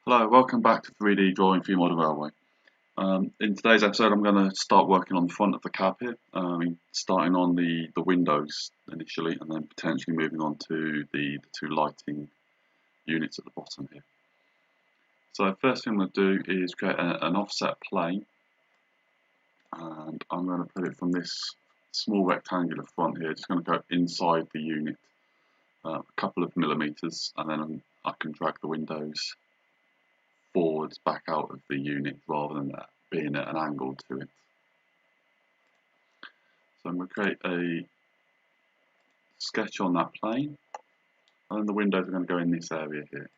Hello, welcome back to 3D Drawing for Your Model Railway. In today's episode I'm going to start working on the front of the cab here, starting on the windows initially and then potentially moving on to the two lighting units at the bottom here. So first thing I'm going to do is create an offset plane, and I'm going to put it from this small rectangular front here, just going to go inside the unit a couple of millimeters, and then I can drag the windows forwards back out of the unit rather than being at an angle to it. So I'm going to create a sketch on that plane, and then the windows are going to go in this area here.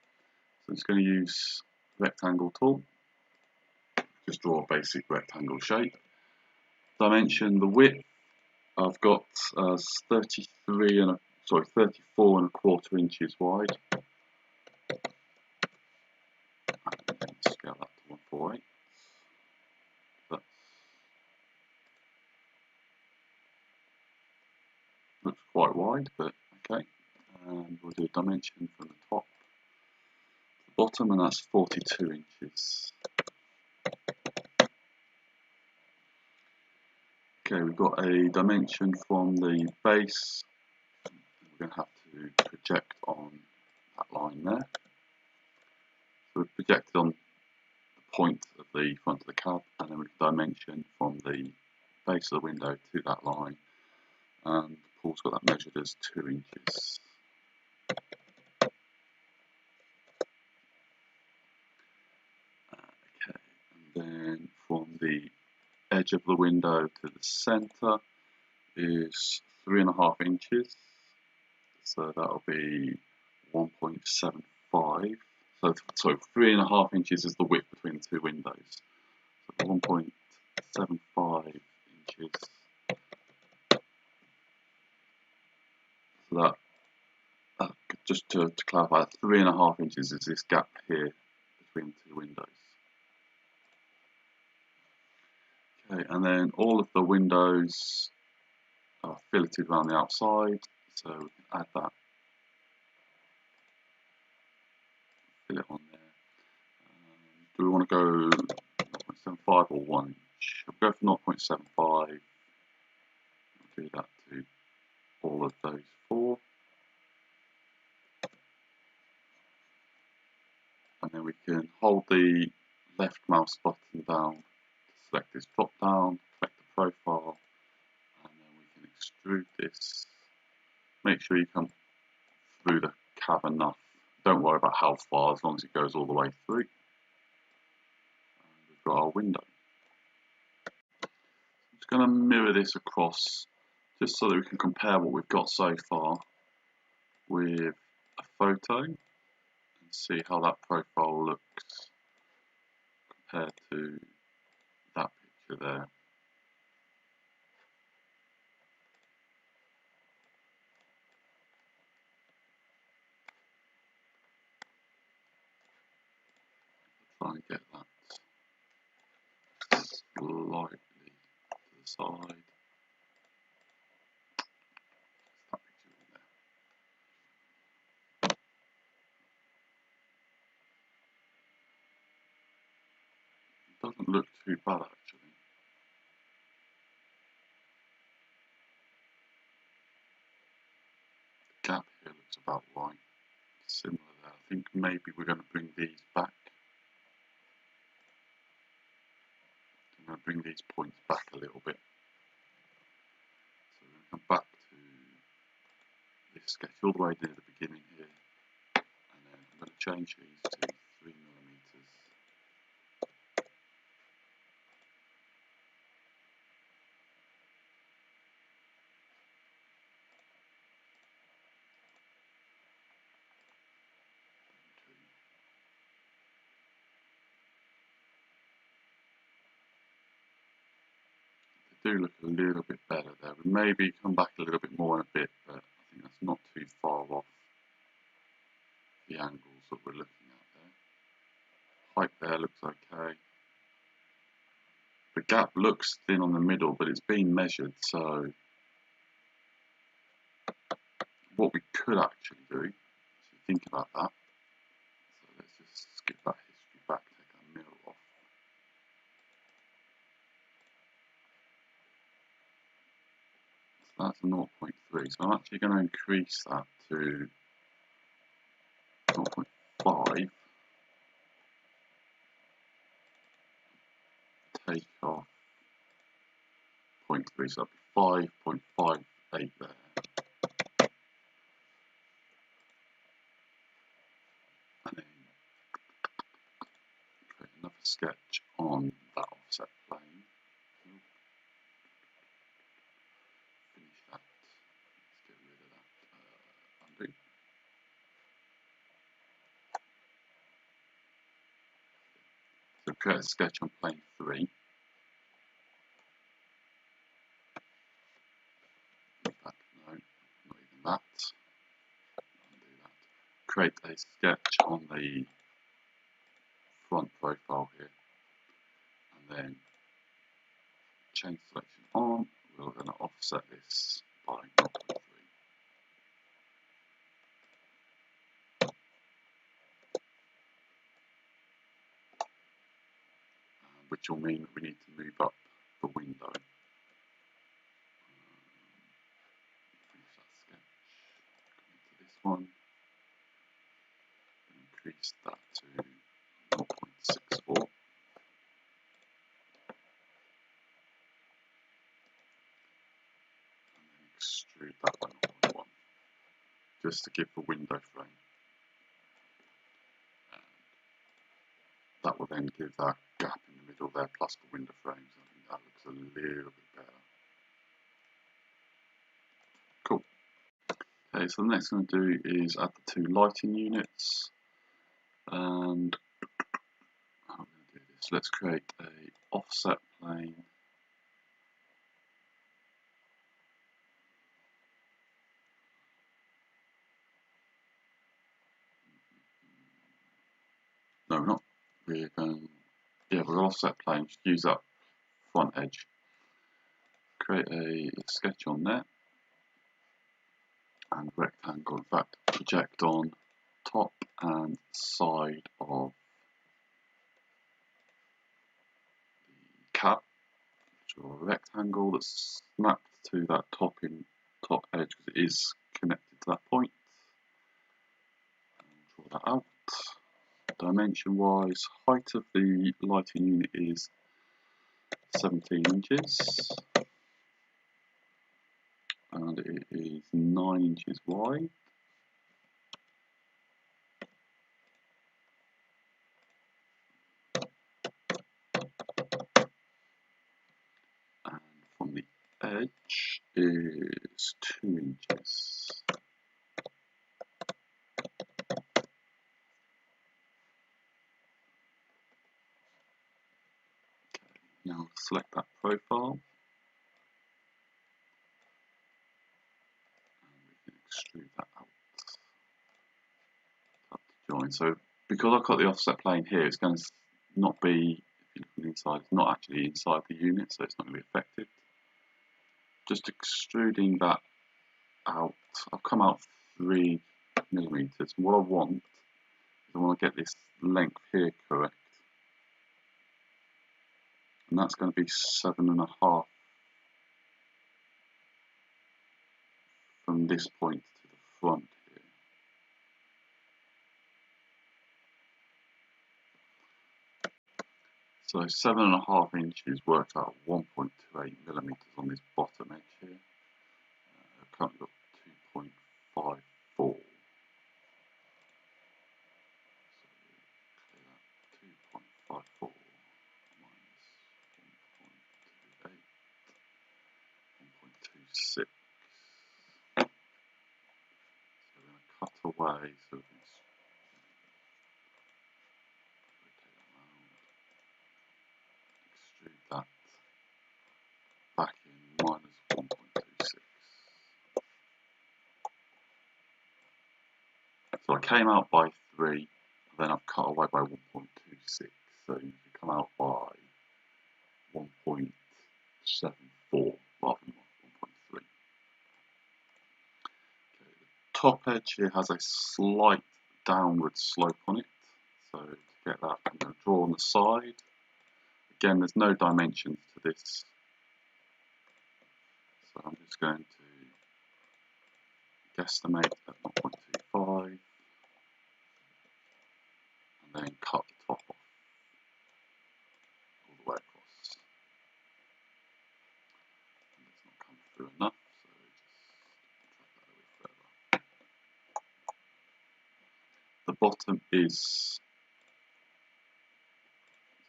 So I'm just going to use rectangle tool, just draw a basic rectangle shape. Dimension, the width I've got 34 and a quarter inches wide. Scale that to 148. That looks quite wide, but okay. And we'll do a dimension from the top to the bottom, and that's 42 inches. Okay, we've got a dimension from the base. We're going to have to project on that line there. So we've projected on the point of the front of the cab, and then we can dimension from the base of the window to that line. And Paul's got that measured as 2 inches. Okay, and then from the edge of the window to the centre is 3.5 inches. So that'll be 1.75. So 3.5 inches is the width between the two windows. So 1.75 inches. So that just to clarify, 3.5 inches is this gap here between the two windows. Okay, and then all of the windows are filleted around the outside, so we can add that fillet on there. Do we want to go 0.75 or 1 inch? We'll go for 0.75. We'll do that to all of those four. And then we can hold the left mouse button down to select this drop down, select the profile, and then we can extrude this. Make sure you come through the cab enough. Don't worry about how far, as long as it goes all the way through. And we've got our window. I'm just going to mirror this across just so that we can compare what we've got so far with a photo and see how that profile looks compared to that picture there. Try and get that slightly to the side. That picture in there. It doesn't look too bad actually. The gap here looks about right. Similar there. I think maybe we're going to bring these back. I'm going to bring these points back a little bit. So we're going to come back to this sketch all the way near the beginning here, and then I'm going to change these to 3 millimeters. They do look a little bit better there. We maybe come back a little bit more in a bit, but I think that's not too far off the angles that we're looking at there. Height there looks okay. The gap looks thin on the middle, but it's been measured, so what we could actually do is think about that. So let's just skip that that's 0.3. So I'm actually going to increase that to 0.5. Take off 0.3, so that'll be 5.58 there. And then create another sketch on that offset plane. Finish that. Let's get rid of that undo. So create a sketch on plane 3. No, not even that. Undo that. Create a sketch on the front profile here, and then change selection on. We're going to offset this by 0.3. Which will mean that we need to move up the window. Finish that sketch. Go into this one. Increase that to 0.64. And then extrude that by 0.1. Just to give the window frame. And that will then give that gap in the middle there plus the window frames. I think that looks a little bit better. Cool. Okay, so the next thing I'm going to do is add the 2 lighting units. And how am I going to do this? Let's create a offset plane. No, we're not. We're going, yeah, we're offset plane. Just use that front edge. Create a sketch on there. And rectangle, in fact, project on top and side of the cap. Draw a rectangle that's snapped to that top edge because it is connected to that point. And draw that out. Dimension wise, height of the lighting unit is 17 inches. And it is 9 inches wide. And from the edge is 2 inches. Now select that profile. And we can extrude that out. Up to join. So because I've got the offset plane here, it's going to not be, if you're looking inside, it's not actually inside the unit, so it's not going to be affected. Just extruding that out. I've come out 3 millimeters. And what I want is I want to get this length here correct. And that's going to be 7.5 from this point to the front here. So 7.5 inches works out 1.28 millimeters on this bottom edge here. I've currently got 2.54. So clear that 2.54 minus 1.28, 1.26. So we're going to cut away so we can rotate that around, extrude that back in minus 1.26. So I came out by 3, and then I've cut away by 1.26. So you can come out by 1.74 rather than 1.3. Okay, the top edge here has a slight downward slope on it. So to get that, I'm going to draw on the side. Again, there's no dimensions to this. So I'm just going to guesstimate at 0.25 and then cut the top off all the way across. And it's not come through enough, so just drag that a bit further. The bottom is,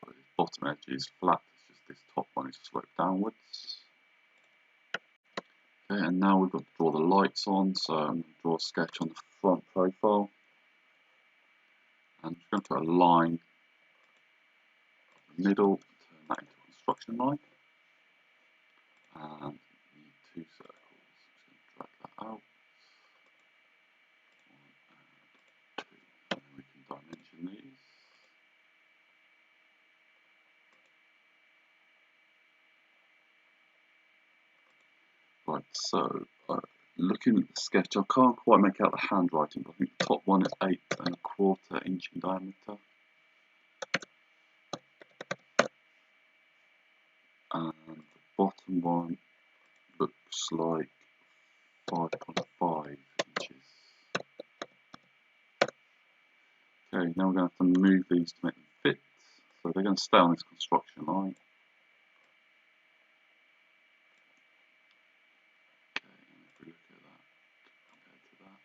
so this bottom edge is flat, it's just this top one is sloped downwards. Okay, and now we've got to draw the lights on, so I'm going to draw a sketch on the front profile. And I'm just going to put a line in the middle, turn that into a construction line. And we need 2 circles, I'm just going to drag that out. 1 and 2, and then we can dimension these. Right, so looking at the sketch, I can't quite make out the handwriting, but I think the top one is 8¼ inch in diameter. And the bottom one looks like 5.5 inches. Okay, now we're going to have to move these to make them fit. So they're going to stay on this construction line. Okay, and if we look at that compared to that,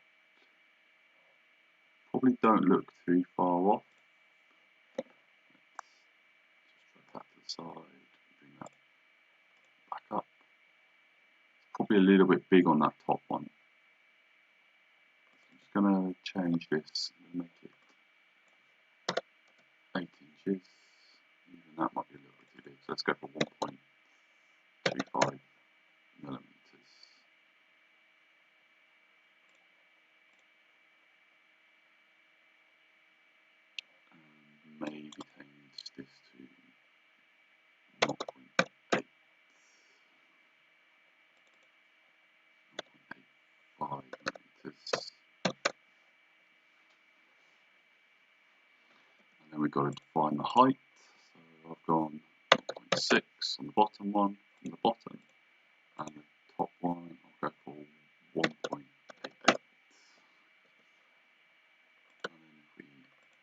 probably don't look too far off. Let's just drag that to the side, bring that back up. It's probably a little bit big on that top one. I'm just going to change this and make it 8 inches. Even that might be a little bit too big, so let's go for 1.25 millimeters. And maybe change this to 0.8, 0.85 millimeters. And then we've got to define the height. So I've gone 0.6 on the bottom one from the bottom, and the top one I'll go for 1.88. And then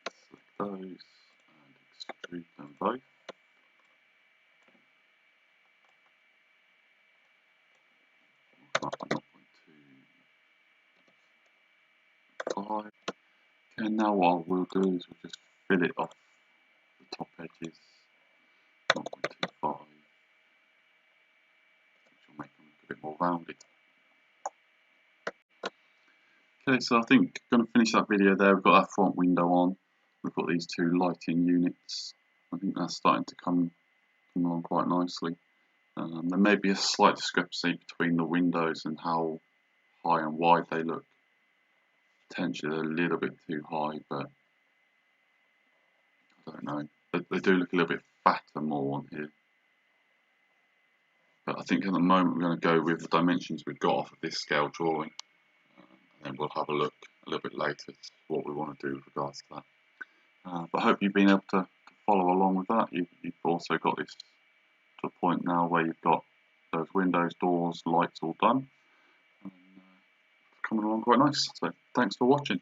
if we select those and extrude them both, we'll come up by 0.25. Okay, now what we'll do is we'll just fill it off the top edges 0.25, which will make them look a bit more rounded. Okay, so I think I'm going to finish that video there. We've got our front window on. We've got these 2 lighting units. I think that's starting to come along quite nicely. There may be a slight discrepancy between the windows and how high and wide they look. Potentially a little bit too high, but I don't know. They do look a little bit fatter more on here. But I think at the moment we're going to go with the dimensions we've got off of this scale drawing. And then we'll have a look a little bit later at what we want to do with regards to that. But I hope you've been able to follow along with that. You've also got this to a point now where you've got those windows, doors, lights all done. And coming along quite nice. So thanks for watching.